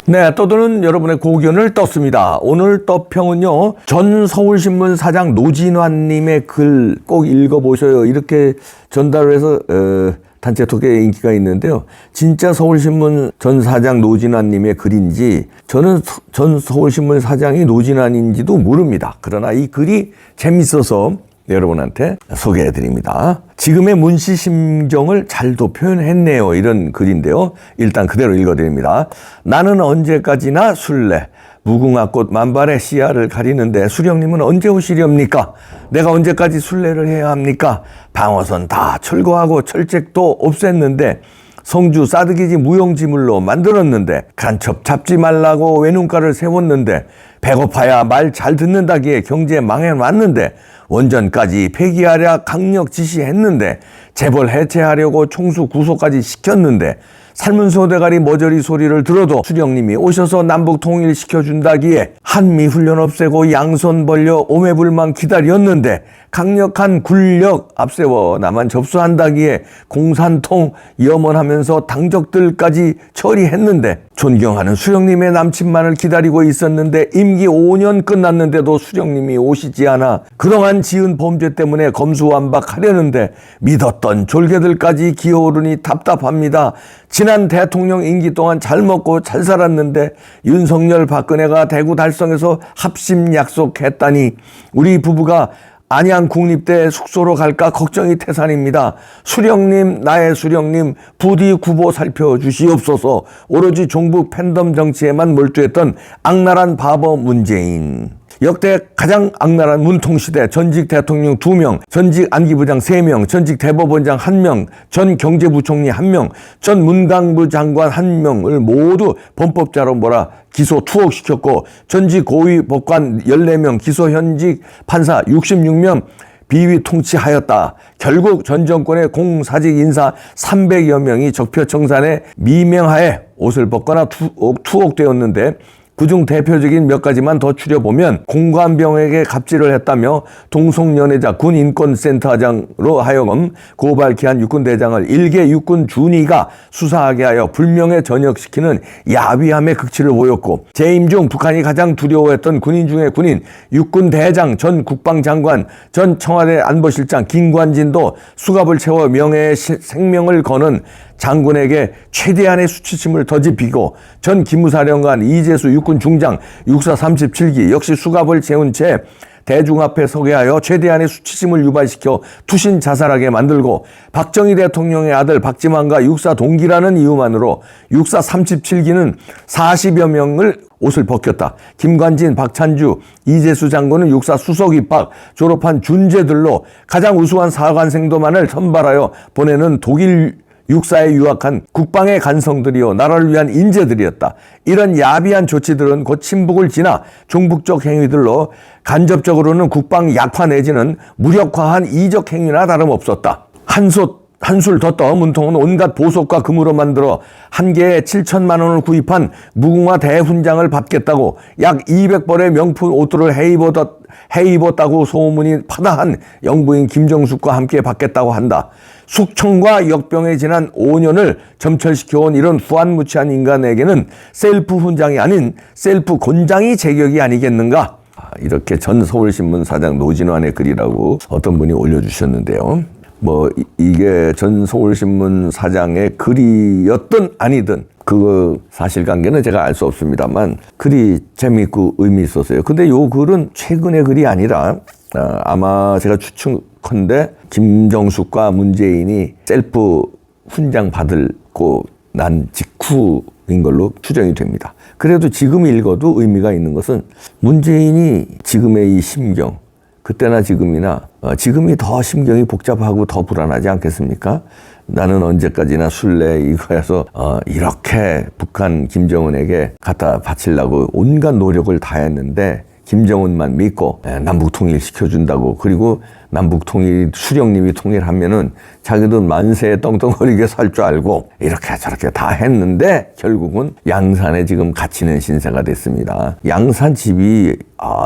네, 떠드는 여러분의 고견을 떴습니다. 오늘 떠평은요, 전 서울신문 사장 노진환님의 글 꼭 읽어보셔요. 이렇게 전달을 해서 단체 톡에 인기가 있는데요. 진짜 서울신문 전 사장 노진환님의 글인지 저는 전 서울신문 사장이 노진환인지도 모릅니다. 그러나 이 글이 재밌어서 여러분한테 소개해드립니다. 지금의 문씨 심정을 잘도 표현했네요. 이런 글인데요. 일단 그대로 읽어드립니다. 나는 언제까지나 술래. 무궁화꽃 만발의 시야를 가리는데 수령님은 언제 오시렵니까? 내가 언제까지 술래를 해야 합니까? 방어선 다 철거하고 철책도 없앴는데 성주 싸드기지 무용지물로 만들었는데 간첩 잡지 말라고 외눈가를 세웠는데 배고파야 말 잘 듣는다기에 경제 망해놨는데 원전까지 폐기하랴 강력 지시했는데 재벌 해체하려고 총수 구속까지 시켰는데 살문소 대가리 머저리 소리를 들어도 수령님이 오셔서 남북 통일시켜준다기에 한미훈련 없애고 양손 벌려 오매불만 기다렸는데 강력한 군력 앞세워 나만 접수한다기에 공산통 염원하면서 당적들까지 처리했는데 존경하는 수령님의 남친만을 기다리고 있었는데 임기 5년 끝났는데도 수령님이 오시지 않아 그동안 지은 범죄 때문에 검수완박하려는데 믿었던 졸개들까지 기어오르니 답답합니다. 지난 대통령 임기 동안 잘 먹고 잘 살았는데 윤석열 박근혜가 대구 달성에서 합심 약속했다니 우리 부부가 안양 국립대 숙소로 갈까 걱정이 태산입니다. 수령님, 나의 수령님, 부디 구보 살펴주시옵소서. 오로지 종북 팬덤 정치에만 몰두했던 악랄한 바보 문재인. 역대 가장 악랄한 문통시대 전직 대통령 2명, 전직 안기부장 3명, 전직 대법원장 1명, 전 경제부총리 1명, 전 문광부 장관 1명을 모두 범법자로 몰아 기소 투옥시켰고 전직 고위 법관 14명, 기소 현직 판사 66명 비위 통치하였다. 결국 전 정권의 공사직 인사 300여 명이 적폐청산에 미명하에 옷을 벗거나 투옥되었는데 그중 대표적인 몇 가지만 더 추려보면 공관병에게 갑질을 했다며 동성연애자 군인권센터장으로 하여금 고발기한 육군대장을 일개 육군 준위가 수사하게 하여 불명예 전역시키는 야비함의 극치를 보였고 재임 중 북한이 가장 두려워했던 군인 중에 군인 육군대장 전 국방장관 전 청와대 안보실장 김관진도 수갑을 채워 명예의 생명을 거는 장군에게 최대한의 수치심을 더집히고 전 기무사령관 이재수 육군 중장 육사 37기 역시 수갑을 채운 채 대중 앞에 서게 하여 최대한의 수치심을 유발시켜 투신 자살하게 만들고 박정희 대통령의 아들 박지만과 육사 동기라는 이유만으로 육사 37기는 40여 명을 옷을 벗겼다. 김관진, 박찬주, 이재수 장군은 육사 수석 입학, 졸업한 준재들로 가장 우수한 사관생도만을 선발하여 보내는 독일 육사에 유학한 국방의 간성들이요 나라를 위한 인재들이었다. 이런 야비한 조치들은 곧 친북을 지나 종북적 행위들로 간접적으로는 국방 약화 내지는 무력화한 이적 행위나 다름없었다. 한술 더 떠 문통은 온갖 보석과 금으로 만들어 한 개에 7천만 원을 구입한 무궁화 대훈장을 받겠다고 약 200벌의 명품 옷들을 해입었다고 소문이 파다한 영부인 김정숙과 함께 받겠다고 한다. 숙청과 역병에 지난 5년을 점철시켜온 이런 후한무치한 인간에게는 셀프 훈장이 아닌 셀프 곤장이 제격이 아니겠는가? 이렇게 전 서울신문 사장 노진환의 글이라고 어떤 분이 올려주셨는데요. 이게 전 서울신문 사장의 글이었든 아니든 그 사실관계는 제가 알 수 없습니다만 글이 재미있고 의미 있었어요. 근데 요 글은 최근의 글이 아니라 아마 제가 추측컨대 김정숙과 문재인이 셀프 훈장 받고 난 직후인 걸로 추정이 됩니다. 그래도 지금 읽어도 의미가 있는 것은 문재인이 지금의 이 심경, 그때나 지금이나 지금이 더 심경이 복잡하고 더 불안하지 않겠습니까? 나는 언제까지나 술래 이거에서 이렇게 북한 김정은에게 갖다 바치려고 온갖 노력을 다했는데 김정은만 믿고 남북 통일시켜준다고 그리고 남북 통일 수령님이 통일하면은 자기도 만세에 떵떵거리게 살 줄 알고 이렇게 저렇게 다 했는데 결국은 양산에 지금 갇히는 신세가 됐습니다. 양산 집이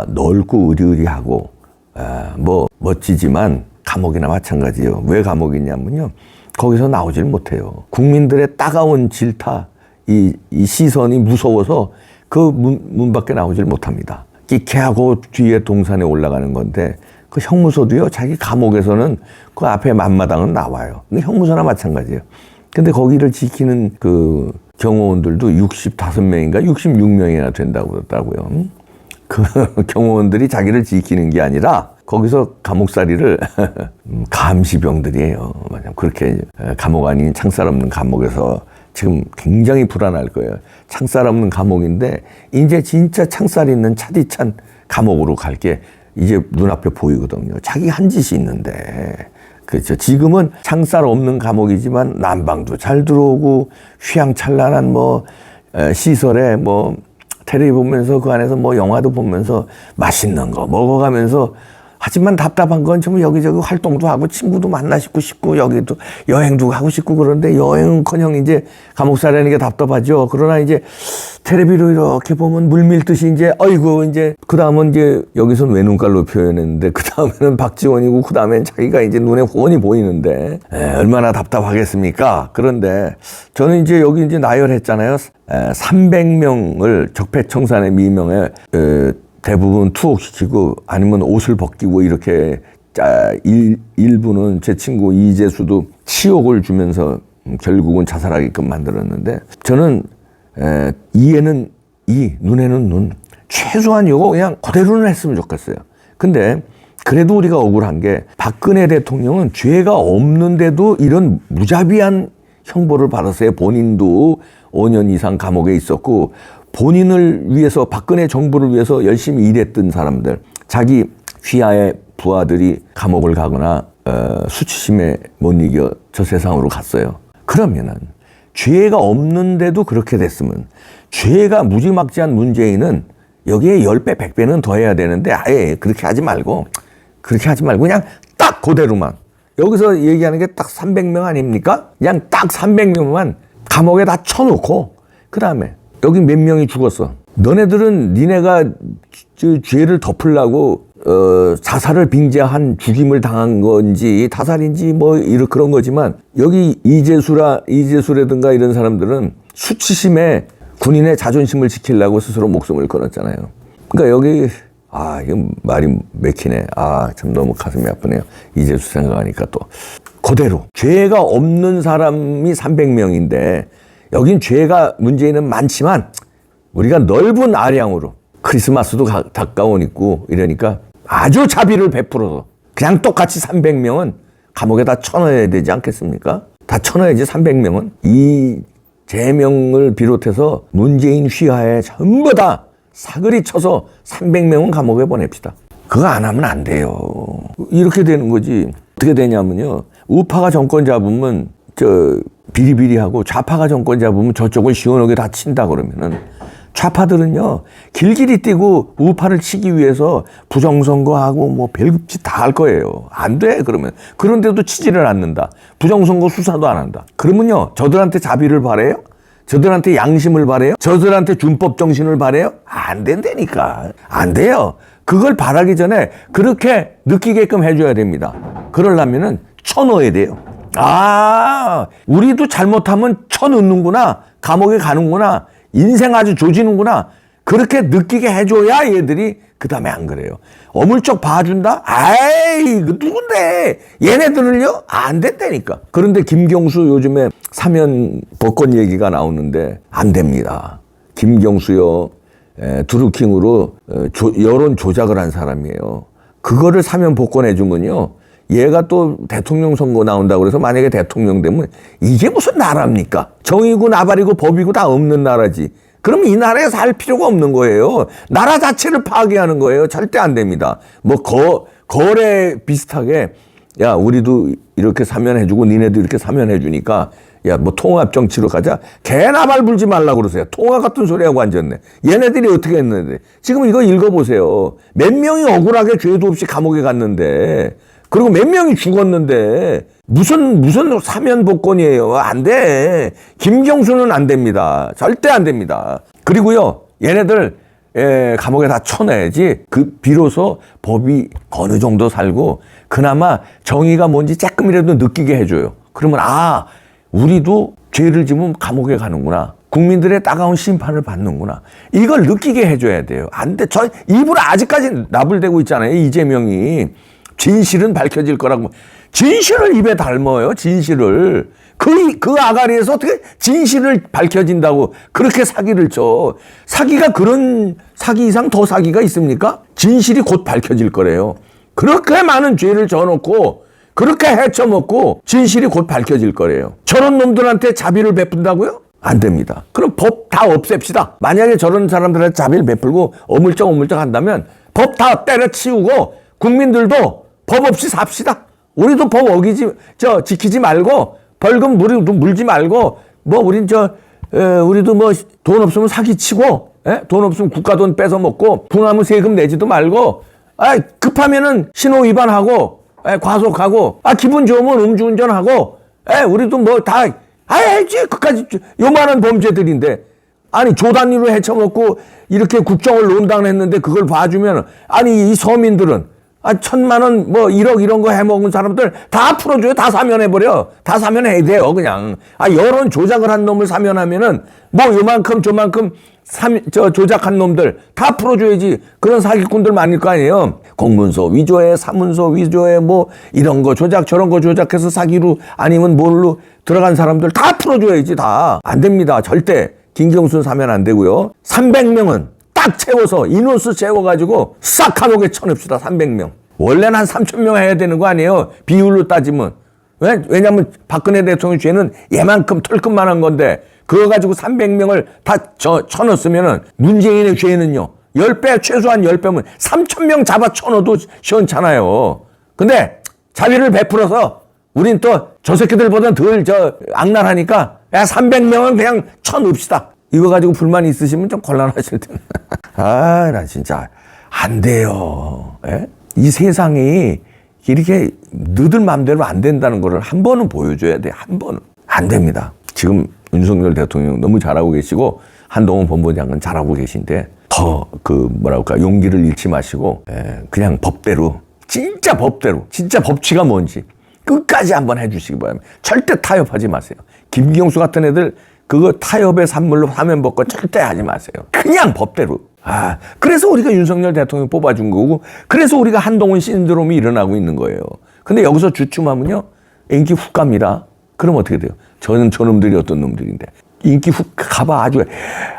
넓고 으리으리하고 멋지지만 감옥이나 마찬가지예요. 왜 감옥이냐면요. 거기서 나오질 못해요. 국민들의 따가운 질타, 이 시선이 무서워서 그 문 밖에 나오질 못합니다. 이 개하고 뒤에 동산에 올라가는 건데 그 형무소도요, 자기 감옥에서는 그 앞에 앞마당은 나와요. 형무소나 마찬가지예요. 근데 거기를 지키는 그 경호원들도 65명인가 66명이나 된다고 그러더라고요. 그 경호원들이 자기를 지키는 게 아니라 거기서 감옥살이를 감시병들이에요. 그렇게 감옥 아닌 창살 없는 감옥에서 지금 굉장히 불안할 거예요. 창살 없는 감옥인데 이제 진짜 창살 있는 차디찬 감옥으로 갈 게 이제 눈앞에 보이거든요. 자기 한 짓이 있는데. 그렇죠. 지금은 창살 없는 감옥이지만 난방도 잘 들어오고 휘황찬란한 뭐 시설에 뭐 텔레비 보면서 그 안에서 뭐 영화도 보면서 맛있는 거 먹어가면서, 하지만 답답한 건 좀 여기저기 활동도 하고 친구도 만나고 싶고 여기도 여행도 하고 싶고, 그런데 여행은커녕 이제 감옥살이라는 게 답답하죠. 그러나 이제 텔레비로 이렇게 보면 물밀듯이 이제 어이구, 이제 그 다음은 이제 여기선 외눈깔로 표현했는데 그 다음에는 박지원이고 그 다음엔 자기가 이제 눈에 훤히 보이는데 얼마나 답답하겠습니까? 그런데 저는 이제 여기 이제 나열했잖아요. 300명을 적폐청산의 미명에 대부분 투옥시키고 아니면 옷을 벗기고 이렇게 일부는 제 친구 이재수도 치욕을 주면서 결국은 자살하게끔 만들었는데, 저는 이에는 이, 눈에는 눈, 최소한 요거 그냥 그대로는 했으면 좋겠어요. 근데 그래도 우리가 억울한 게 박근혜 대통령은 죄가 없는데도 이런 무자비한 형벌을 받았어요. 본인도 5년 이상 감옥에 있었고, 본인을 위해서, 박근혜 정부를 위해서 열심히 일했던 사람들, 자기 휘하의 부하들이 감옥을 가거나 수치심에 못 이겨 저 세상으로 갔어요. 그러면은 죄가 없는데도 그렇게 됐으면, 죄가 무지막지한 문재인은 여기에 10배, 100배는 더 해야 되는데 아예 그렇게 하지 말고 그냥 딱 그대로만, 여기서 얘기하는 게 딱 300명 아닙니까? 그냥 딱 300명만 감옥에 다 쳐놓고, 그 다음에 여기 몇 명이 죽었어. 너네들은 니네가 죄를 덮으려고 자살을 빙자한 죽임을 당한 건지 타살인지 뭐 이런 그런 거지만, 여기 이재수라든가 이런 사람들은 수치심에 군인의 자존심을 지키려고 스스로 목숨을 끊었잖아요. 그러니까 여기 이거 말이 맥히네. 참 너무 가슴이 아프네요. 이재수 생각하니까 또 그대로 죄가 없는 사람이 300명인데 여긴 죄가 문제는 많지만 우리가 넓은 아량으로, 크리스마스도 가까운 있고 이러니까 아주 자비를 베풀어서 그냥 똑같이 300명은 감옥에 다 쳐넣어야 되지 않겠습니까? 다 쳐넣어야지. 300명은 이 제명을 비롯해서 문재인 휘하에 전부 다 사거리 쳐서 300명은 감옥에 보냅시다. 그거 안 하면 안 돼요. 이렇게 되는 거지. 어떻게 되냐면요, 우파가 정권 잡으면 비리비리하고 좌파가 정권 잡으면 저쪽을 시원하게 다 친다 그러면은, 좌파들은요 길길이 뛰고 우파를 치기 위해서 부정선거하고 뭐 별짓 다 할 거예요. 안 돼. 그러면 그런데도 치지를 않는다. 부정선거 수사도 안 한다. 그러면요 저들한테 자비를 바래요? 저들한테 양심을 바래요? 저들한테 준법 정신을 바래요? 안 된다니까. 안 돼요. 그걸 바라기 전에 그렇게 느끼게끔 해줘야 됩니다. 그러려면은 쳐넣어야 돼요. 우리도 잘못하면 쳐넣는구나, 감옥에 가는구나, 인생 아주 조지는구나, 그렇게 느끼게 해줘야 얘들이 그 다음에 안 그래요. 어물쩍 봐준다? 그 누군데? 얘네들을요? 안 된다니까. 그런데 김경수 요즘에 사면 복권 얘기가 나오는데 안 됩니다. 김경수요, 드루킹으로 여론 조작을 한 사람이에요. 그거를 사면 복권해 주면요, 얘가 또 대통령 선거 나온다고 그래서 만약에 대통령 되면 이게 무슨 나라입니까? 정의고 나발이고 법이고 다 없는 나라지. 그럼 이 나라에 살 필요가 없는 거예요. 나라 자체를 파괴하는 거예요. 절대 안 됩니다. 뭐 거래 비슷하게, 야 우리도 이렇게 사면해주고 니네도 이렇게 사면해주니까 야 뭐 통합 정치로 가자. 개나발 불지 말라고 그러세요. 통합 같은 소리하고 앉았네. 얘네들이 어떻게 했는데. 지금 이거 읽어보세요. 몇 명이 억울하게 죄도 없이 감옥에 갔는데, 그리고 몇 명이 죽었는데 무슨 사면 복권이에요. 안 돼. 김경수는 안 됩니다. 절대 안 됩니다. 그리고요, 얘네들 감옥에 다 쳐내야지 비로소 법이 어느 정도 살고 그나마 정의가 뭔지 조금이라도 느끼게 해줘요. 그러면 우리도 죄를 지으면 감옥에 가는구나. 국민들의 따가운 심판을 받는구나. 이걸 느끼게 해줘야 돼요. 안 돼. 저 입으로 아직까지 나불대고 있잖아요. 이재명이. 진실은 밝혀질 거라고. 진실을 입에 닮아요. 진실을. 그 아가리에서 어떻게 진실을 밝혀진다고 그렇게 사기를 쳐. 사기가 그런 사기 이상 더 사기가 있습니까? 진실이 곧 밝혀질 거래요. 그렇게 많은 죄를 져놓고 그렇게 헤쳐먹고 진실이 곧 밝혀질 거래요. 저런 놈들한테 자비를 베푼다고요? 안 됩니다. 그럼 법 다 없앱시다. 만약에 저런 사람들한테 자비를 베풀고 어물쩍 한다면 법 다 때려치우고 국민들도 법 없이 삽시다. 우리도 법 지키지 말고 벌금 물지 말고 우리도 돈 없으면 사기치고 돈 없으면 국가 돈 뺏어 먹고 분하면 세금 내지도 말고 급하면은 신호 위반하고 과속하고 기분 좋으면 음주운전하고 우리도 다 해야지. 그까지 요만한 범죄들인데 아니 조단위로 헤쳐먹고 이렇게 국정을 논당했는데 그걸 봐주면 아니 이 서민들은 1,000만 원 1억 이런 거 해먹은 사람들 다 풀어줘요. 다 사면해버려. 다 사면해야 돼요. 그냥 여론 조작을 한 놈을 사면하면은 요만큼 저만큼 조작한 놈들 다 풀어줘야지. 그런 사기꾼들 많을 거 아니에요. 공문서 위조해, 사문서 위조해, 이런 거 조작 저런 거 조작해서 사기로 아니면 뭘로 들어간 사람들 다 풀어줘야지. 다 안 됩니다. 절대. 김경순 사면 안 되고요. 300명은 딱 채워서 인원수 채워가지고 싹 감옥에 쳐냅시다. 300명. 원래는 한 3,000명 해야 되는 거 아니에요. 비율로 따지면. 왜냐하면 박근혜 대통령 죄는 얘만큼 털끝만한 건데 그거 가지고 300명을 다 쳐넣었으면은 문재인의 죄는요. 10배 최소한 10배면 3,000명 잡아 쳐넣어도 시원찮아요. 근데 자비를 베풀어서 우린 또 저 새끼들보다 덜 악랄하니까 300명은 그냥 쳐넣읍시다. 이거 가지고 불만 있으시면 좀 곤란하실 텐데. 나 진짜 안 돼요. 이 세상이 이렇게 너들 마음대로 안 된다는 거를 한 번은 보여줘야 돼. 한 번은. 안 됩니다. 지금 윤석열 대통령 너무 잘하고 계시고 한동훈 법무장관 잘하고 계신데 더 용기를 잃지 마시고 그냥 법대로 진짜 법치가 뭔지 끝까지 한번 해주시기 바랍니다. 절대 타협하지 마세요. 김경수 같은 애들 그거 타협의 산물로 화면 벗고 절대 하지 마세요. 그냥 법대로. 그래서 우리가 윤석열 대통령 뽑아준 거고 그래서 우리가 한동훈 신드롬이 일어나고 있는 거예요. 근데 여기서 주춤하면요. 인기 훅 갑니다. 그럼 어떻게 돼요? 저놈들이 어떤 놈들인데. 인기 훅 가봐.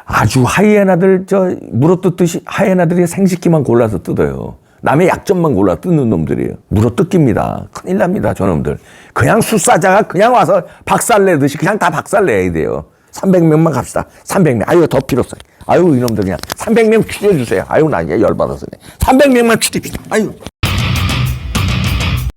아주 하이에나들 물어뜯듯이 하이에나들이 생식기만 골라서 뜯어요. 남의 약점만 골라 뜯는 놈들이에요. 물어뜯깁니다. 큰일 납니다. 저놈들. 그냥 수사자가 그냥 와서 박살내듯이 그냥 다 박살내야 돼요. 300명만 갑시다. 300명. 더 필요 없어. 이놈들 그냥 300명 추려주세요. 나 이제 열받아서. 300명만 추립시다.